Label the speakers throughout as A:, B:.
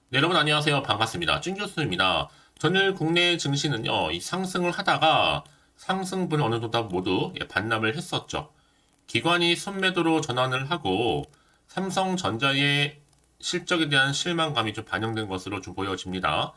A: 네, 여러분 안녕하세요. 반갑습니다. 찐 교수입니다. 전일 국내 증시는요, 이 상승을 하다가 상승분을 어느 정도 모두 반납을 했었죠. 기관이 순매도로 전환을 하고 삼성전자의 실적에 대한 실망감이 좀 반영된 것으로 좀 보여집니다.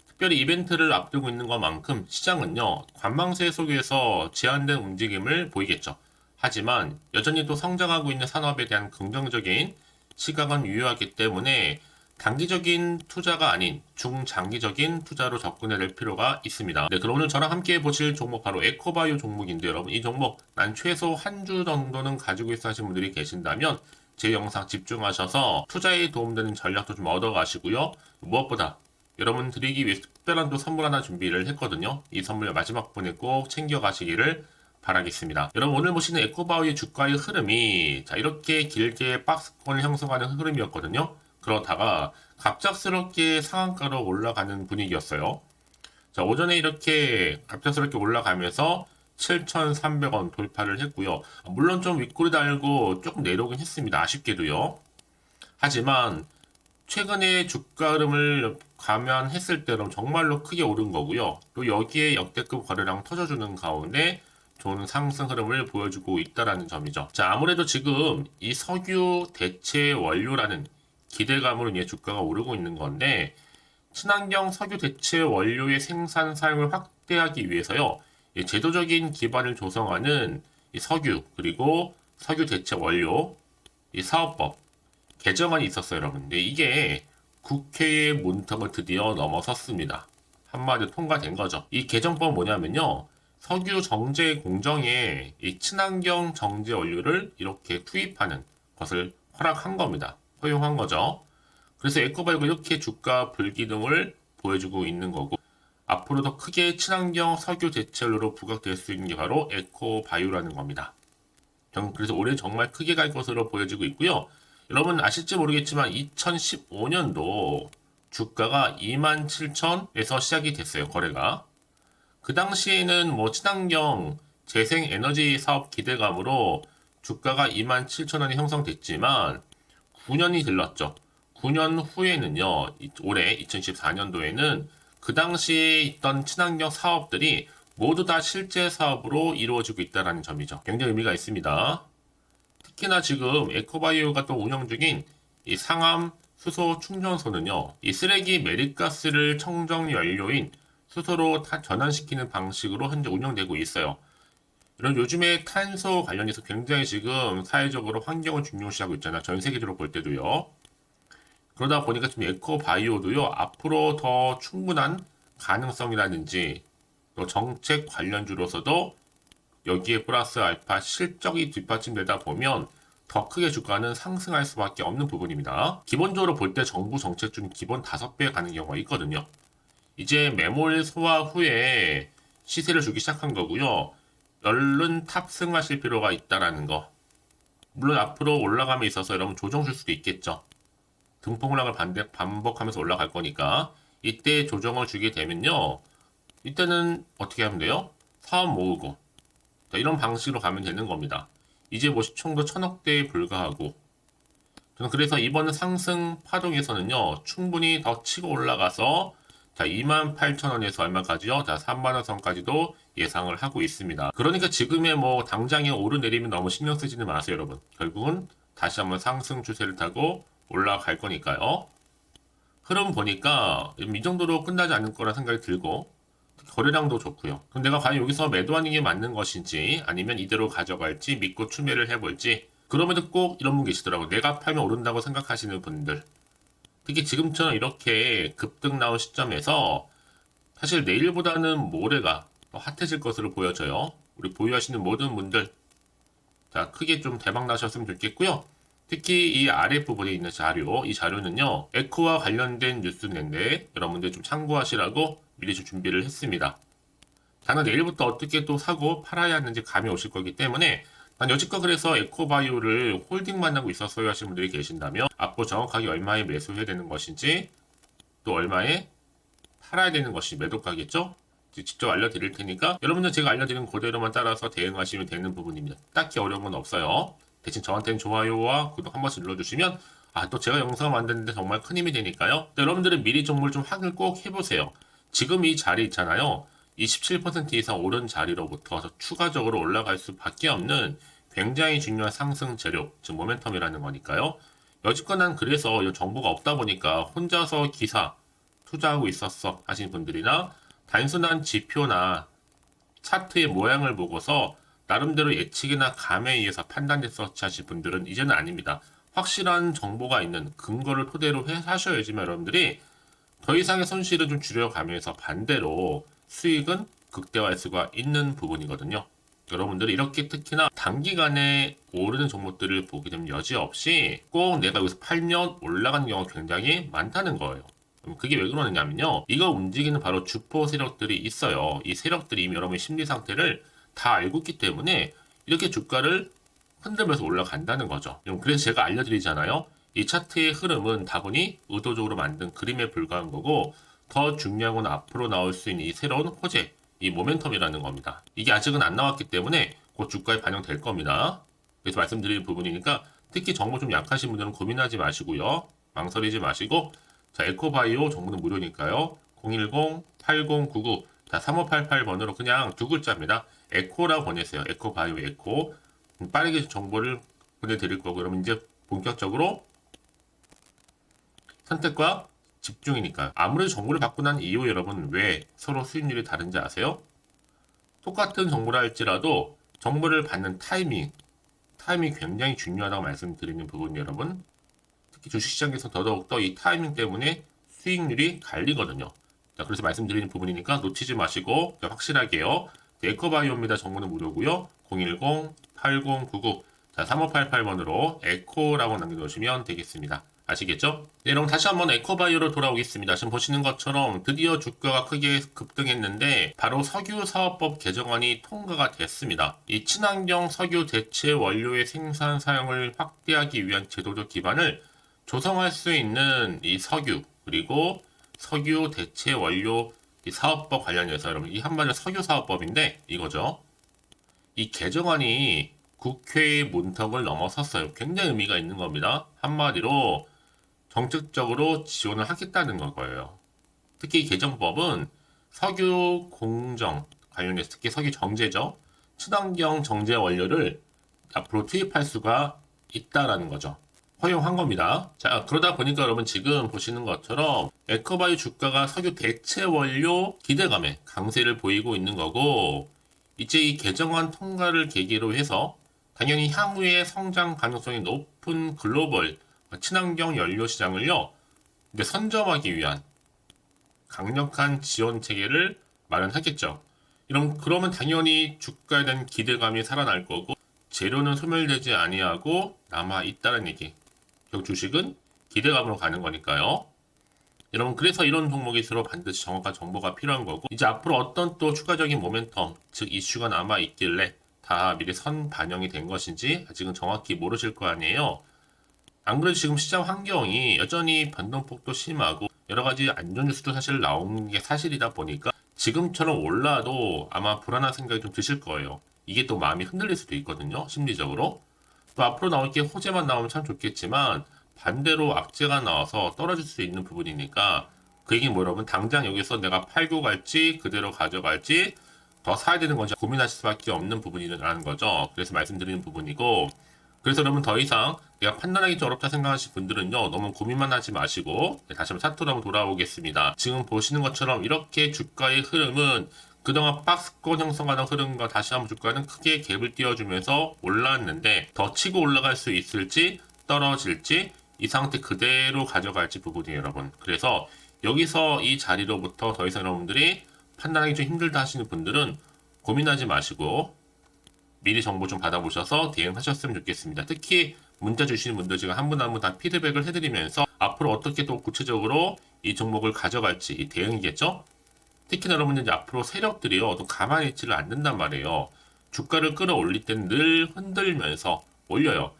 A: 특별히 이벤트를 앞두고 있는 것만큼 시장은요, 관망세 속에서 제한된 움직임을 보이겠죠. 하지만 여전히 또 성장하고 있는 산업에 대한 긍정적인 시각은 유효하기 때문에 단기적인 투자가 아닌 중장기적인 투자로 접근해야 될 필요가 있습니다. 네, 그럼 오늘 저랑 함께 보실 종목 바로 에코바이오 종목인데 여러분 이 종목 난 최소 한 주 정도는 가지고 있어 하신 분들이 계신다면 제 영상 집중하셔서 투자에 도움되는 전략도 좀 얻어가시고요. 무엇보다 여러분 드리기 위해서 특별한 또 선물 하나 준비를 했거든요. 이 선물 마지막 분에 꼭 챙겨가시기를 바라겠습니다. 여러분 오늘 보시는 에코바이오 주가의 흐름이 자 이렇게 길게 박스권을 형성하는 흐름이었거든요. 그러다가 갑작스럽게 상한가로 올라가는 분위기였어요. 자, 오전에 이렇게 갑작스럽게 올라가면서 7,300원 돌파를 했고요. 물론 좀 윗골이 달고 조금 내려오긴 했습니다. 아쉽게도요. 하지만 최근에 주가 흐름을 감안했을 때는 정말로 크게 오른 거고요. 또 여기에 역대급 거래량 터져주는 가운데 좋은 상승 흐름을 보여주고 있다라는 점이죠. 자, 아무래도 지금 이 석유 대체 원료라는 기대감으로 인해 주가가 오르고 있는 건데 친환경 석유 대체 원료의 생산 사용을 확대하기 위해서요. 이 제도적인 기반을 조성하는 이 석유 그리고 석유 대체 원료 이 사업법 개정안이 있었어요, 여러분. 근데 이게 국회의 문턱을 드디어 넘어섰습니다. 한마디로 통과된 거죠. 이 개정법은 뭐냐면요. 석유 정제 공정에 이 친환경 정제 원료를 이렇게 투입하는 것을 허락한 겁니다. 허용한 거죠. 그래서 에코바이오가 이렇게 주가 불기둥을 보여주고 있는 거고 앞으로 더 크게 친환경 석유 대체원료로 부각될 수 있는 게 바로 에코바이오라는 겁니다. 그래서 올해 정말 크게 갈 것으로 보여지고 있고요. 여러분 아실지 모르겠지만 2015년도 주가가 27,000에서 시작이 됐어요. 거래가. 그 당시에는 뭐 친환경 재생에너지 사업 기대감으로 주가가 27,000원이 형성됐지만 9년이 들렀죠. 9년 후에는요, 올해 2014년도에는 그 당시에 있던 친환경 사업들이 모두 다 실제 사업으로 이루어지고 있다는 점이죠. 굉장히 의미가 있습니다. 특히나 지금 에코바이오가 또 운영 중인 이 상암 수소 충전소는요, 이 쓰레기 메리가스를 청정 연료인 수소로 전환시키는 방식으로 현재 운영되고 있어요. 이런 요즘에 탄소 관련해서 굉장히 지금 사회적으로 환경을 중요시하고 있잖아요. 전 세계적으로 볼 때도요. 그러다 보니까 지금 에코바이오도요, 앞으로 더 충분한 가능성이라든지 또 정책 관련주로서도 여기에 플러스 알파 실적이 뒷받침되다 보면 더 크게 주가는 상승할 수밖에 없는 부분입니다. 기본적으로 볼 때 정부 정책 중 기본 5배 가는 경우가 있거든요. 이제 매몰 소화 후에 시세를 주기 시작한 거고요. 얼른 탑승하실 필요가 있다라는 거. 물론 앞으로 올라감에 있어서 여러분 조정 줄 수도 있겠죠. 등폭 올라갈 반복하면서 올라갈 거니까 이때 조정을 주게 되면요. 이때는 어떻게 하면 돼요? 사업 모으고 자, 이런 방식으로 가면 되는 겁니다. 이제 뭐 시총도 1,000억대에 불과하고 저는 그래서 이번 상승 파동에서는요. 충분히 더 치고 올라가서 자, 28,000원에서 얼마까지요? 자, 3만원 선까지도 예상을 하고 있습니다. 그러니까 지금의 뭐 당장의 오르내림은 너무 신경 쓰지는 마세요, 여러분. 결국은 다시 한번 상승 추세를 타고 올라갈 거니까요. 흐름 보니까 이 정도로 끝나지 않을 거라 생각이 들고 거래량도 좋고요. 그럼 내가 과연 여기서 매도하는 게 맞는 것인지 아니면 이대로 가져갈지 믿고 추매를 해볼지 그럼에도 꼭 이런 분 계시더라고요. 내가 팔면 오른다고 생각하시는 분들 특히 지금처럼 이렇게 급등 나온 시점에서 사실 내일보다는 모레가 더 핫해질 것으로 보여져요. 우리 보유하시는 모든 분들 자 크게 좀 대박 나셨으면 좋겠고요. 특히 이 아랫부분에 있는 자료, 이 자료는요, 에코와 관련된 뉴스인데 여러분들 좀 참고하시라고 미리 좀 준비를 했습니다. 당연 내일부터 어떻게 또 사고 팔아야 하는지 감이 오실 거기 때문에 난 여지껏 그래서 에코바이오를 홀딩만 하고 있었어요 하시는 분들이 계신다면 앞으로 정확하게 얼마에 매수해야 되는 것인지 또 얼마에 팔아야 되는 것이 매도가겠죠? 직접 알려드릴 테니까 여러분들 제가 알려드리는 그대로만 따라서 대응하시면 되는 부분입니다. 딱히 어려운 건 없어요. 대신 저한테는 좋아요와 구독 한 번씩 눌러주시면 또 제가 영상을 만드는데 정말 큰 힘이 되니까요. 여러분들은 미리 정보를 좀 확인을 꼭 해보세요. 지금 이 자리 있잖아요. 이 17% 이상 오른 자리로부터 추가적으로 올라갈 수밖에 없는 굉장히 중요한 상승 재료, 즉 모멘텀이라는 거니까요. 여지껏 난 그래서 이 정보가 없다 보니까 혼자서 기사 투자하고 있었어 하신 분들이나 단순한 지표나 차트의 모양을 보고서 나름대로 예측이나 감에 의해서 판단해서 하실 분들은 이제는 아닙니다. 확실한 정보가 있는 근거를 토대로 하셔야지만 여러분들이 더 이상의 손실을 좀 줄여가면서 반대로 수익은 극대화할 수가 있는 부분이거든요. 여러분들이 이렇게 특히나 단기간에 오르는 종목들을 보게 되면 여지없이 꼭 내가 여기서 팔면 올라가는 경우가 굉장히 많다는 거예요. 그게 왜 그러느냐면요. 이거 움직이는 바로 주포 세력들이 있어요. 이 세력들이 이미 여러분의 심리 상태를 다 알고 있기 때문에 이렇게 주가를 흔들면서 올라간다는 거죠. 그래서 제가 알려드리잖아요. 이 차트의 흐름은 다분히 의도적으로 만든 그림에 불과한 거고 더 중요한 건 앞으로 나올 수 있는 이 새로운 호재, 이 모멘텀이라는 겁니다. 이게 아직은 안 나왔기 때문에 곧 주가에 반영될 겁니다. 그래서 말씀드리는 부분이니까 특히 정보 좀 약하신 분들은 고민하지 마시고요. 망설이지 마시고 자, 에코바이오 정보는 무료니까요. 010-8099 자, 3588번으로 그냥 두 글자입니다. 에코라고 보내세요. 에코바이오 에코. 빠르게 정보를 보내드릴 거고 그러면 이제 본격적으로 선택과 집중이니까 아무래도 정보를 받고 난 이후 여러분 왜 서로 수익률이 다른지 아세요? 똑같은 정보라 할지라도 정보를 받는 타이밍이 굉장히 중요하다고 말씀드리는 부분 여러분 특히 주식시장에서 더더욱더 이 타이밍 때문에 수익률이 갈리거든요. 자, 그래서 말씀드리는 부분이니까 놓치지 마시고 확실하게요. 에코바이오입니다. 정보는 무료고요. 010-8099 자, 3588번으로 에코라고 남겨놓으시면 되겠습니다. 아시겠죠? 네, 여러분 다시 한번 에코바이오로 돌아오겠습니다. 지금 보시는 것처럼 드디어 주가가 크게 급등했는데 바로 석유사업법 개정안이 통과가 됐습니다. 이 친환경 석유 대체 원료의 생산 사용을 확대하기 위한 제도적 기반을 조성할 수 있는 이 석유 그리고 석유 대체 원료 이 사업법 관련해서 여러분 이 한마디로 석유사업법인데 이거죠. 이 개정안이 국회의 문턱을 넘어섰어요. 굉장히 의미가 있는 겁니다. 한마디로 정책적으로 지원을 하겠다는 거예요. 특히 이 개정법은 석유 공정 관련해서 특히 석유 정제죠. 친환경 정제 원료를 앞으로 투입할 수가 있다라는 거죠. 허용한 겁니다. 자, 그러다 보니까 여러분 지금 보시는 것처럼 에코바이오 주가가 석유 대체 원료 기대감에 강세를 보이고 있는 거고 이제 이 개정안 통과를 계기로 해서 당연히 향후에 성장 가능성이 높은 글로벌 친환경 연료 시장을요 이제 선점하기 위한 강력한 지원 체계를 마련하겠죠. 그러면 당연히 주가에 대한 기대감이 살아날 거고 재료는 소멸되지 아니하고 남아 있다는 얘기. 결국 주식은 기대감으로 가는 거니까요. 여러분 그래서 이런 종목일수록 반드시 정확한 정보가 필요한 거고 이제 앞으로 어떤 또 추가적인 모멘텀 즉 이슈가 남아 있길래 다 미리 선 반영이 된 것인지 아직은 정확히 모르실 거 아니에요. 안 그래도 지금 시장 환경이 여전히 변동폭도 심하고 여러 가지 안 좋은 뉴스도 사실 나오는 게 사실이다 보니까 지금처럼 올라도 아마 불안한 생각이 좀 드실 거예요. 이게 또 마음이 흔들릴 수도 있거든요. 심리적으로. 또 앞으로 나올 게 호재만 나오면 참 좋겠지만 반대로 악재가 나와서 떨어질 수 있는 부분이니까 그 얘기는 뭐 여러분 당장 여기서 내가 팔고 갈지 그대로 가져갈지 더 사야 되는 건지 고민하실 수밖에 없는 부분이라는 거죠. 그래서 말씀드리는 부분이고 그래서 여러분 더 이상 내가 판단하기 좀 어렵다 생각하시는 분들은요 너무 고민만 하지 마시고 다시 한번 차트로 한번 돌아오겠습니다. 지금 보시는 것처럼 이렇게 주가의 흐름은 그동안 박스권 형성하는 흐름과 다시 한번 주가는 크게 갭을 띄워주면서 올라왔는데 더 치고 올라갈 수 있을지 떨어질지 이 상태 그대로 가져갈지 부분이에요 여러분. 그래서 여기서 이 자리로부터 더 이상 여러분들이 판단하기 좀 힘들다 하시는 분들은 고민하지 마시고 미리 정보 좀 받아보셔서 대응하셨으면 좋겠습니다. 특히 문자 주시는 분들 제가 한 분 한 분 다 피드백을 해드리면서 앞으로 어떻게 또 구체적으로 이 종목을 가져갈지 이 대응이겠죠? 특히나 여러분들 이제 앞으로 세력들이요 또 가만히 있지를 않는단 말이에요. 주가를 끌어올릴 때는 늘 흔들면서 올려요.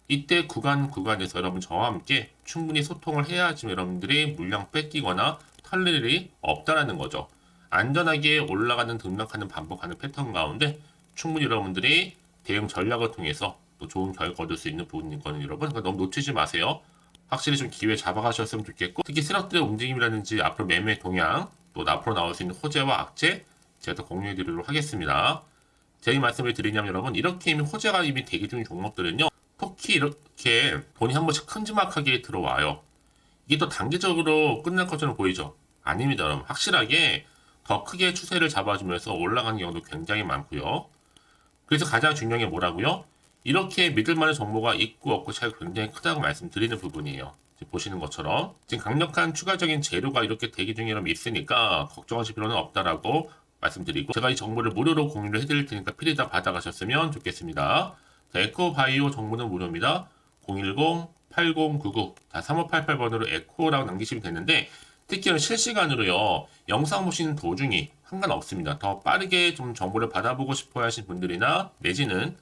A: 이때 구간에서 여러분 저와 함께 충분히 소통을 해야지 여러분들이 물량 뺏기거나 털릴 일이 없다라는 거죠. 안전하게 올라가는 등락하는 반복하는 패턴 가운데 충분히 여러분들이 대응 전략을 통해서 또 좋은 결과 얻을 수 있는 부분이거든요 여러분. 그러니까 너무 놓치지 마세요. 확실히 좀 기회 잡아가셨으면 좋겠고, 특히 세력들의 움직임이라든지 앞으로 매매 동향, 또 앞으로 나올 수 있는 호재와 악재 제가 또 공유해 드리도록 하겠습니다. 제가 이 말씀을 드리냐면 여러분, 이렇게 이미 호재가 이미 대기 중인 종목들은요, 특히 이렇게 돈이 한 번씩 큼지막하게 들어와요. 이게 또 단기적으로 끝날 것처럼 보이죠? 아닙니다, 여러분. 확실하게 더 크게 추세를 잡아주면서 올라가는 경우도 굉장히 많고요. 그래서 가장 중요한 게 뭐라고요? 이렇게 믿을 만한 정보가 있고 없고 차이가 굉장히 크다고 말씀드리는 부분이에요. 지금 보시는 것처럼 지금 강력한 추가적인 재료가 이렇게 대기 중이라면 있으니까 걱정하실 필요는 없다라고 말씀드리고, 제가 이 정보를 무료로 공유를 해드릴 테니까 필히 다 받아가셨으면 좋겠습니다. 자, 에코바이오 정보는 무료입니다. 010-8099 3588번으로 에코라고 남기시면 되는데, 특히 실시간으로요, 영상 보시는 도중이 상관없습니다. 더 빠르게 좀 정보를 받아보고 싶어 하신 분들이나 내지는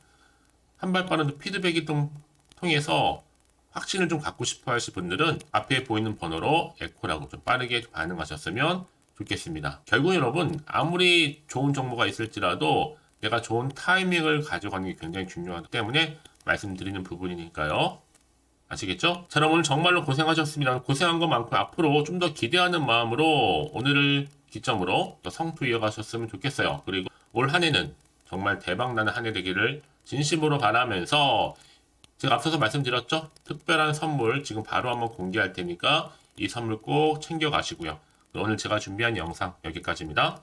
A: 한 발 빠른 피드백이 좀 통해서 확신을 좀 갖고 싶어 하실 분들은 앞에 보이는 번호로 에코라고 좀 빠르게 반응하셨으면 좋겠습니다. 결국 여러분, 아무리 좋은 정보가 있을지라도 내가 좋은 타이밍을 가져가는 게 굉장히 중요하기 때문에 말씀드리는 부분이니까요. 아시겠죠? 자, 그럼 오늘 정말로 고생하셨습니다. 고생한 것만큼 앞으로 좀 더 기대하는 마음으로 오늘을 기점으로 더 성투 이어가셨으면 좋겠어요. 그리고 올 한 해는 정말 대박나는 한 해 되기를 진심으로 바라면서, 제가 앞서서 말씀드렸죠? 특별한 선물 지금 바로 한번 공개할 테니까 이 선물 꼭 챙겨가시고요. 오늘 제가 준비한 영상 여기까지입니다.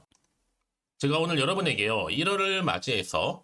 A: 제가 오늘 여러분에게요, 1월을 맞이해서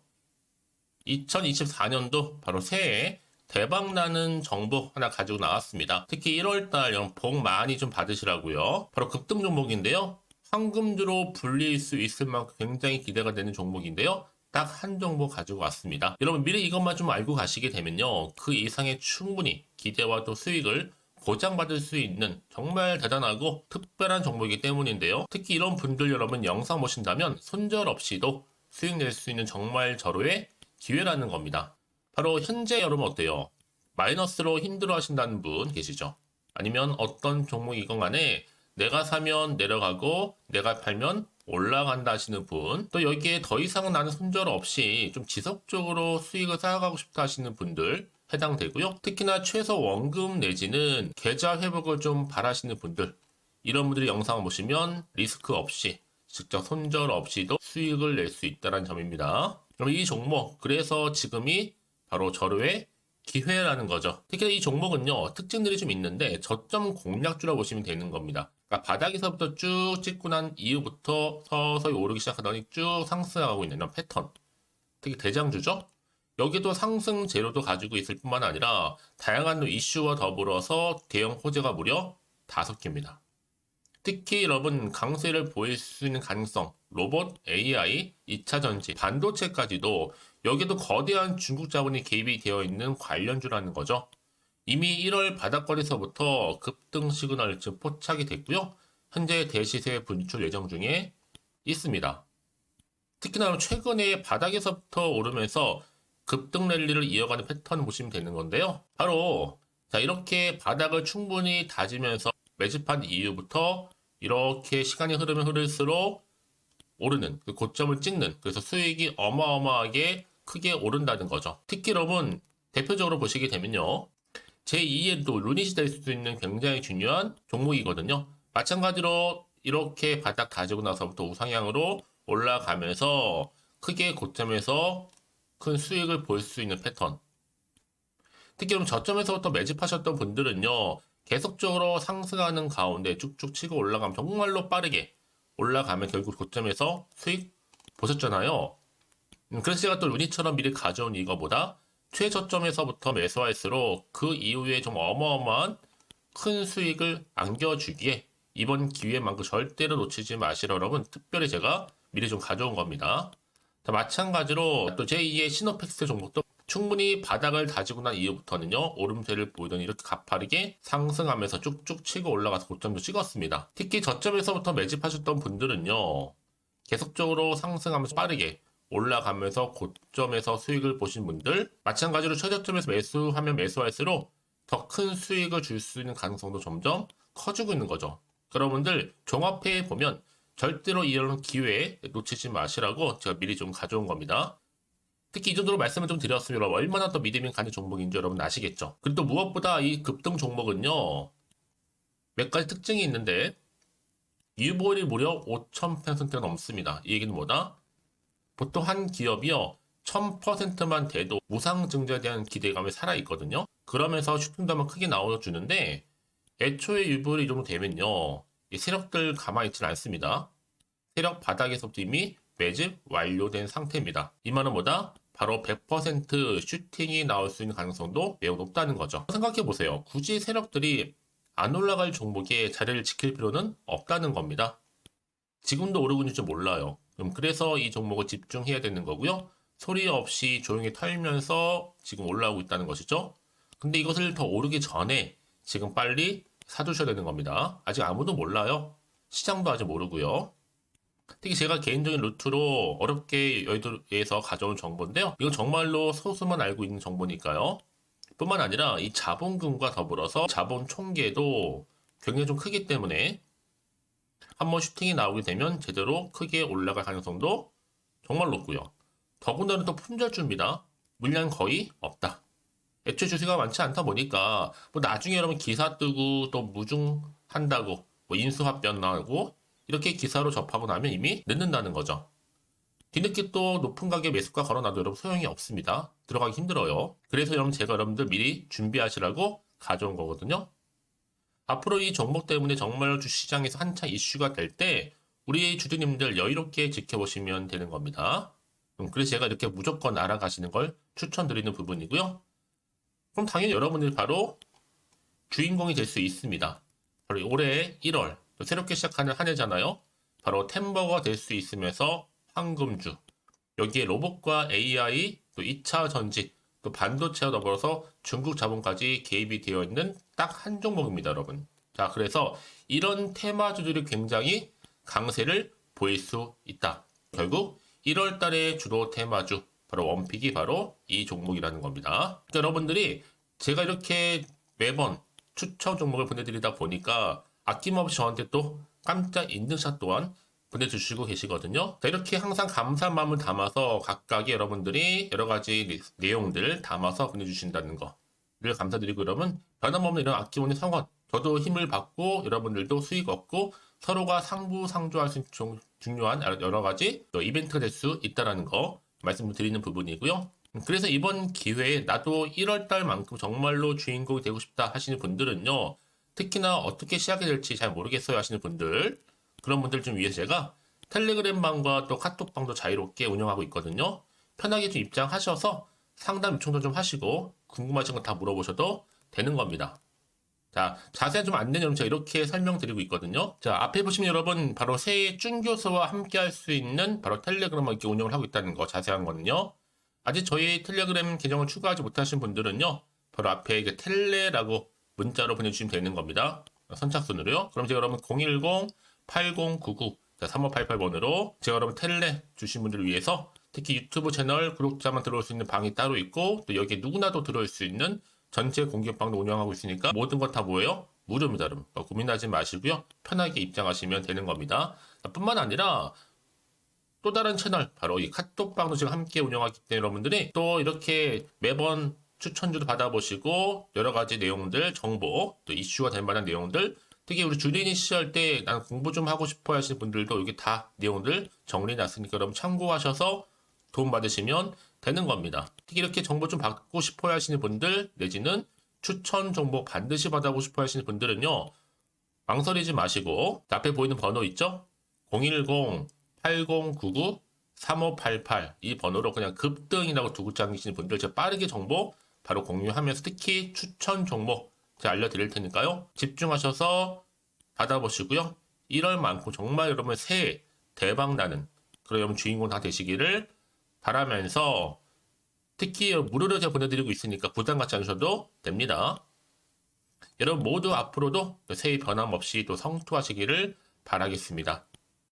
A: 2024년도 바로 새해 대박나는 정보 하나 가지고 나왔습니다. 특히 1월달 복 많이 좀 받으시라고요. 바로 급등 종목인데요. 황금주로 불릴 수 있을 만큼 굉장히 기대가 되는 종목인데요. 딱 한 종목 가지고 왔습니다. 여러분, 미리 이것만 좀 알고 가시게 되면요, 그 이상의 충분히 기대와 또 수익을 보장받을 수 있는 정말 대단하고 특별한 종목이기 때문인데요. 특히 이런 분들 여러분 영상 보신다면 손절없이도 수익 낼 수 있는 정말 절호의 기회라는 겁니다. 바로 현재 여러분 어때요? 마이너스로 힘들어 하신다는 분 계시죠? 아니면 어떤 종목이건 간에 내가 사면 내려가고 내가 팔면 올라간다 하시는 분, 또 여기에 더 이상 나는 손절 없이 좀 지속적으로 수익을 쌓아가고 싶다 하시는 분들 해당되고요. 특히나 최소 원금 내지는 계좌 회복을 좀 바라시는 분들, 이런 분들이 영상을 보시면 리스크 없이 직접 손절 없이도 수익을 낼 수 있다는 점입니다. 그럼 이 종목, 그래서 지금이 바로 절호의 기회라는 거죠. 특히 이 종목은요, 특징들이 좀 있는데 저점 공략주라고 보시면 되는 겁니다. 그러니까 바닥에서부터 쭉 찍고 난 이후부터 서서히 오르기 시작하더니 쭉 상승하고 있는 이런 패턴. 특히 대장주죠. 여기도 상승 재료도 가지고 있을 뿐만 아니라 다양한 이슈와 더불어서 대형 호재가 무려 5개입니다. 특히 여러분 강세를 보일 수 있는 가능성, 로봇, AI, 2차 전지, 반도체까지도 여기도 거대한 중국 자본이 개입이 되어 있는 관련주라는 거죠. 이미 1월 바닥거리서부터 급등 시그널 즉 포착이 됐고요. 현재 대시세 분출 예정 중에 있습니다. 특히나 최근에 바닥에서부터 오르면서 급등 랠리를 이어가는 패턴을 보시면 되는 건데요. 바로 자, 이렇게 바닥을 충분히 다지면서 매집한 이후부터 이렇게 시간이 흐르면 흐를수록 오르는 그 고점을 찍는, 그래서 수익이 어마어마하게 크게 오른다는 거죠. 특히 여러분 대표적으로 보시게 되면요, 제2의 또 루닛이 될 수 있는 굉장히 중요한 종목이거든요. 마찬가지로 이렇게 바닥 다지고 나서부터 우상향으로 올라가면서 크게 고점에서 큰 수익을 볼 수 있는 패턴. 특히 그럼 저점에서부터 매집하셨던 분들은요, 계속적으로 상승하는 가운데 쭉쭉 치고 올라가면 정말로 빠르게 올라가면 결국 고점에서 수익 보셨잖아요. 그래서 제가 또 루니처럼 미리 가져온 이거보다 최저점에서부터 매수할수록 그 이후에 좀 어마어마한 큰 수익을 안겨주기에 이번 기회만큼 절대로 놓치지 마시라 여러분 특별히 제가 미리 좀 가져온 겁니다. 자, 마찬가지로 또 제2의 시노펙스 종목도 충분히 바닥을 다지고 난 이후부터는요, 오름세를 보이더니 이렇게 가파르게 상승하면서 쭉쭉 치고 올라가서 고점도 찍었습니다. 특히 저점에서부터 매집하셨던 분들은요, 계속적으로 상승하면서 빠르게 올라가면서 고점에서 수익을 보신 분들, 마찬가지로 최저점에서 매수하면 매수할수록 더 큰 수익을 줄 수 있는 가능성도 점점 커지고 있는 거죠. 여러분들 종합해 보면 절대로 이런 기회에 놓치지 마시라고 제가 미리 좀 가져온 겁니다. 특히 이 정도로 말씀을 좀 드렸으면 여러분 얼마나 더 믿음이 가는 종목인지 여러분 아시겠죠? 그리고 또 무엇보다 이 급등 종목은요. 몇 가지 특징이 있는데 유보율이 무려 5,000%가 넘습니다. 이 얘기는 뭐다? 보통 한 기업이요. 1000%만 돼도 무상증자에 대한 기대감이 살아있거든요. 그러면서 슈팅도 한번 크게 나와주는데 애초에 유보율이 이 정도 되면요. 이 세력들 가만히 있지는 않습니다. 세력 바닥에서부터 이미 매집 완료된 상태입니다. 이 말은 뭐다? 바로 100% 슈팅이 나올 수 있는 가능성도 매우 높다는 거죠. 생각해보세요. 굳이 세력들이 안 올라갈 종목에 자리를 지킬 필요는 없다는 겁니다. 지금도 오르고 있는지 몰라요. 그래서 이 종목을 집중해야 되는 거고요. 소리 없이 조용히 털면서 지금 올라오고 있다는 것이죠. 근데 이것을 더 오르기 전에 지금 빨리 사두셔야 되는 겁니다. 아직 아무도 몰라요. 시장도 아직 모르고요. 특히 제가 개인적인 루트로 어렵게 여의도에서 가져온 정보인데요. 이건 정말로 소수만 알고 있는 정보니까요. 뿐만 아니라 이 자본금과 더불어서 자본 총계도 굉장히 좀 크기 때문에 한번 슈팅이 나오게 되면 제대로 크게 올라갈 가능성도 정말 높고요. 더군다나 또 품절주입니다. 물량 거의 없다. 애초에 주식가 많지 않다 보니까 뭐 나중에 여러분 기사 뜨고 또 무중한다고 뭐 인수합병 나오고 이렇게 기사로 접하고 나면 이미 늦는다는 거죠. 뒤늦게 또 높은 가격에 매수가 걸어놔도 여러분 소용이 없습니다. 들어가기 힘들어요. 그래서 여러분 제가 여러분들 미리 준비하시라고 가져온 거거든요. 앞으로 이 종목 때문에 정말 주시장에서 한창 이슈가 될 때 우리 주주님들 여유롭게 지켜보시면 되는 겁니다. 그래서 제가 이렇게 무조건 알아가시는 걸 추천드리는 부분이고요. 그럼 당연히 여러분들이 바로 주인공이 될 수 있습니다. 바로 올해 1월 새롭게 시작하는 한 해잖아요. 바로 템버가 될 수 있으면서 황금주, 여기에 로봇과 AI, 또 2차 전지, 또 반도체와 더불어서 중국 자본까지 개입이 되어 있는 딱 한 종목입니다, 여러분. 자, 그래서 이런 테마주들이 굉장히 강세를 보일 수 있다. 결국 1월 달에 주로 테마주, 바로 원픽이 바로 이 종목이라는 겁니다. 그러니까 여러분들이 제가 이렇게 매번 추천 종목을 보내드리다 보니까 아낌없이 저한테 또 깜짝 인증샷 또한 보내주시고 계시거든요. 자, 이렇게 항상 감사한 마음을 담아서 각각의 여러분들이 여러 가지 내용들 담아서 보내주신다는 거를 감사드리고 여러분 변함없는 이런 아낌없는 성원 저도 힘을 받고 여러분들도 수익 얻고 서로가 상부상조할 수 있는 중요한 여러 가지 이벤트가 될 수 있다는 거 말씀드리는 부분이고요. 그래서 이번 기회에 나도 1월달만큼 정말로 주인공이 되고 싶다 하시는 분들은요. 특히나 어떻게 시작이 될지 잘 모르겠어요 하시는 분들 그런 분들 좀 위해서 제가 텔레그램 방과 또 카톡방도 자유롭게 운영하고 있거든요. 편하게 좀 입장하셔서 상담 요청도 좀 하시고 궁금하신 거 다 물어보셔도 되는 겁니다. 자, 자세한 좀 안내는 여러분 제가 이렇게 설명드리고 있거든요. 자, 앞에 보시면 여러분 바로 새해 쭌교수와 함께 할 수 있는 바로 텔레그램을 이렇게 운영을 하고 있다는 거 자세한 거는요. 아직 저희 텔레그램 계정을 추가하지 못하신 분들은요. 바로 앞에 이게 텔레라고 문자로 보내주시면 되는 겁니다. 선착순으로요. 그럼 제가 여러분 010-8099-3588번으로 제가 여러분 텔레 주신 분들을 위해서 특히 유튜브 채널 구독자만 들어올 수 있는 방이 따로 있고 또 여기에 누구나도 들어올 수 있는 전체 공개방도 운영하고 있으니까 모든 것 다 뭐예요? 무료입니다, 여러분. 고민하지 마시고요. 편하게 입장하시면 되는 겁니다. 뿐만 아니라 또 다른 채널, 바로 이 카톡방도 지금 함께 운영하기 때문에 여러분들이 또 이렇게 매번 추천주도 받아보시고 여러 가지 내용들, 정보, 또 이슈가 될 만한 내용들 특히 우리 주린이 시절 때 나는 공부 좀 하고 싶어 하시는 분들도 여기 다 내용들 정리해놨으니까 여러분 참고하셔서 도움 받으시면 되는 겁니다. 특히 이렇게 정보 좀 받고 싶어 하시는 분들 내지는 추천 정보 반드시 받아보고 싶어 하시는 분들은요. 망설이지 마시고 앞에 보이는 번호 있죠? 010-8099-3588 이 번호로 그냥 급등이라고 두고 당기시는 분들 제가 빠르게 정보 바로 공유하면서 특히 추천 종목 제가 알려드릴 테니까요. 집중하셔서 받아보시고요. 1월만큼 정말 여러분 새해 대박나는 그런 여러분 주인공 다 되시기를 바라면서 특히 무료로 제가 보내드리고 있으니까 부담 갖지 않으셔도 됩니다. 여러분 모두 앞으로도 새해 변함없이 또 성투하시기를 바라겠습니다.